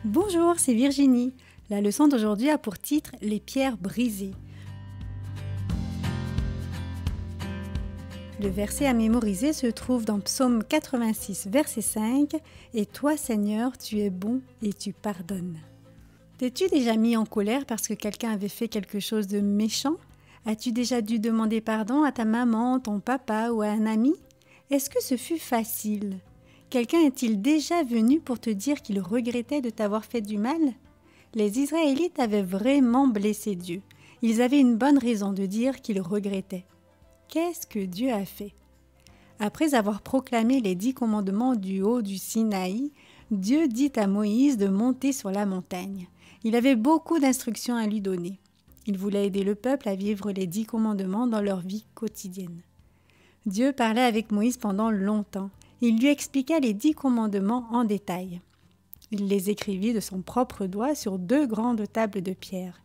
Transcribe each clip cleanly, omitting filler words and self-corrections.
Bonjour, c'est Virginie. La leçon d'aujourd'hui a pour titre « Les pierres brisées ». Le verset à mémoriser se trouve dans Psaume 86, verset 5 « Et toi, Seigneur, tu es bon et tu pardonnes ». T'es-tu déjà mis en colère parce que quelqu'un avait fait quelque chose de méchant? As-tu déjà dû demander pardon à ta maman, ton papa ou à un ami? Est-ce que ce fut facile? Quelqu'un est-il déjà venu pour te dire qu'il regrettait de t'avoir fait du mal? Les Israélites avaient vraiment blessé Dieu. Ils avaient une bonne raison de dire qu'ils regrettaient. Qu'est-ce que Dieu a fait? Après avoir proclamé les 10 commandements du haut du Sinaï, Dieu dit à Moïse de monter sur la montagne. Il avait beaucoup d'instructions à lui donner. Il voulait aider le peuple à vivre les 10 commandements dans leur vie quotidienne. Dieu parlait avec Moïse pendant longtemps. Il lui expliqua les 10 commandements en détail. Il les écrivit de son propre doigt sur 2 grandes tables de pierre.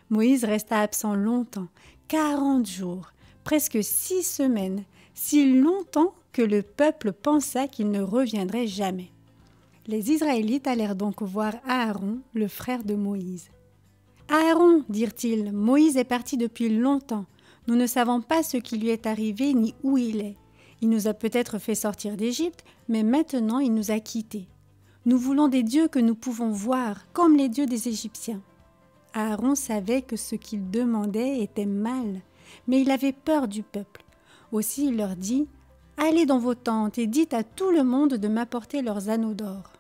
Moïse resta absent longtemps, 40 jours, presque 6 semaines, si longtemps que le peuple pensa qu'il ne reviendrait jamais. Les Israélites allèrent donc voir Aaron, le frère de Moïse. « Aaron, dirent-ils, Moïse est parti depuis longtemps. Nous ne savons pas ce qui lui est arrivé ni où il est. Il nous a peut-être fait sortir d'Égypte, mais maintenant il nous a quittés. Nous voulons des dieux que nous pouvons voir, comme les dieux des Égyptiens. » Aaron savait que ce qu'il demandait était mal, mais il avait peur du peuple. Aussi il leur dit « Allez dans vos tentes et dites à tout le monde de m'apporter leurs anneaux d'or. »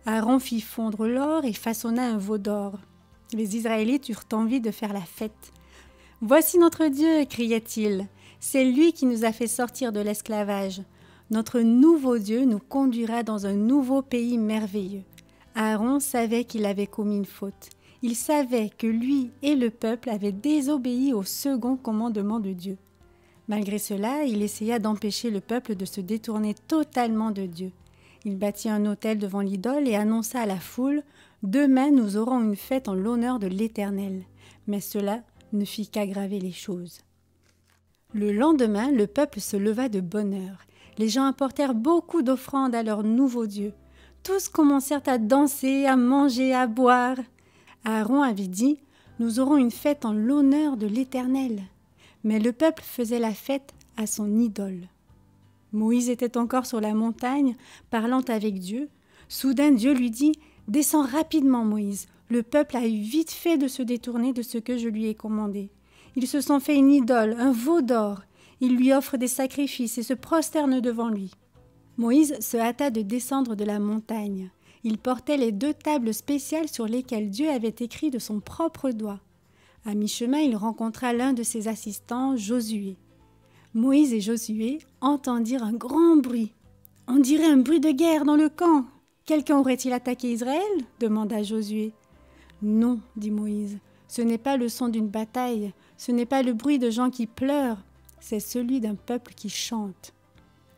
Aaron fit fondre l'or et façonna un veau d'or. Les Israélites eurent envie de faire la fête. « Voici notre Dieu !» criait-il. « C'est lui qui nous a fait sortir de l'esclavage. Notre nouveau Dieu nous conduira dans un nouveau pays merveilleux. » Aaron savait qu'il avait commis une faute. Il savait que lui et le peuple avaient désobéi au second commandement de Dieu. Malgré cela, il essaya d'empêcher le peuple de se détourner totalement de Dieu. Il bâtit un autel devant l'idole et annonça à la foule « Demain, nous aurons une fête en l'honneur de l'Éternel. » Mais cela ne fit qu'aggraver les choses. Le lendemain, le peuple se leva de bonne heure. Les gens apportèrent beaucoup d'offrandes à leur nouveau Dieu. Tous commencèrent à danser, à manger, à boire. Aaron avait dit « Nous aurons une fête en l'honneur de l'Éternel. » Mais le peuple faisait la fête à son idole. Moïse était encore sur la montagne, parlant avec Dieu. Soudain, Dieu lui dit « Descends rapidement, Moïse. Le peuple a eu vite fait de se détourner de ce que je lui ai commandé. Ils se sont fait une idole, un veau d'or. Ils lui offrent des sacrifices et se prosternent devant lui. » Moïse se hâta de descendre de la montagne. Il portait les 2 tables spéciales sur lesquelles Dieu avait écrit de son propre doigt. À mi-chemin, il rencontra l'un de ses assistants, Josué. Moïse et Josué entendirent un grand bruit. « On dirait un bruit de guerre dans le camp. Quelqu'un aurait-il attaqué Israël ?» demanda Josué. « Non, dit Moïse, ce n'est pas le son d'une bataille, ce n'est pas le bruit de gens qui pleurent, c'est celui d'un peuple qui chante. »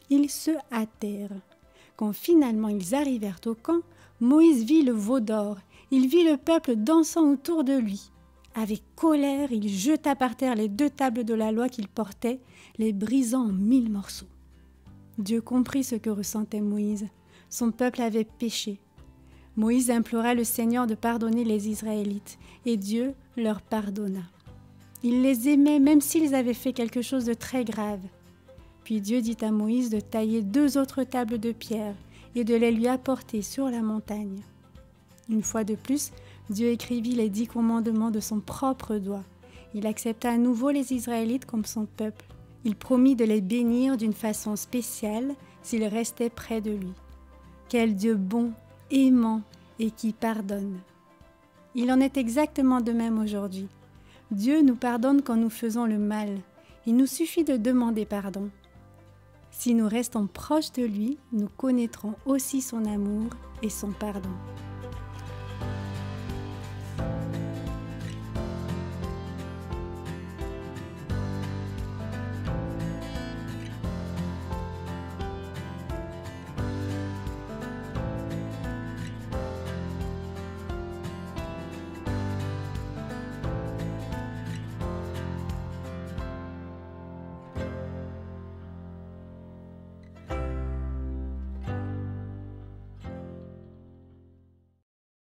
Ils se hâtèrent. Quand finalement ils arrivèrent au camp, Moïse vit le veau d'or, il vit le peuple dansant autour de lui. Avec colère, il jeta par terre les 2 tables de la loi qu'il portait, les brisant en 1000 morceaux. Dieu comprit ce que ressentait Moïse. Son peuple avait péché. Moïse implora le Seigneur de pardonner les Israélites, et Dieu leur pardonna. Il les aimait même s'ils avaient fait quelque chose de très grave. Puis Dieu dit à Moïse de tailler 2 autres tables de pierre et de les lui apporter sur la montagne. Une fois de plus, Dieu écrivit les 10 commandements de son propre doigt. Il accepta à nouveau les Israélites comme son peuple. Il promit de les bénir d'une façon spéciale s'ils restaient près de lui. Quel Dieu bon, aimant et qui pardonne. Il en est exactement de même aujourd'hui. Dieu nous pardonne quand nous faisons le mal. Il nous suffit de demander pardon. Si nous restons proches de lui, nous connaîtrons aussi son amour et son pardon.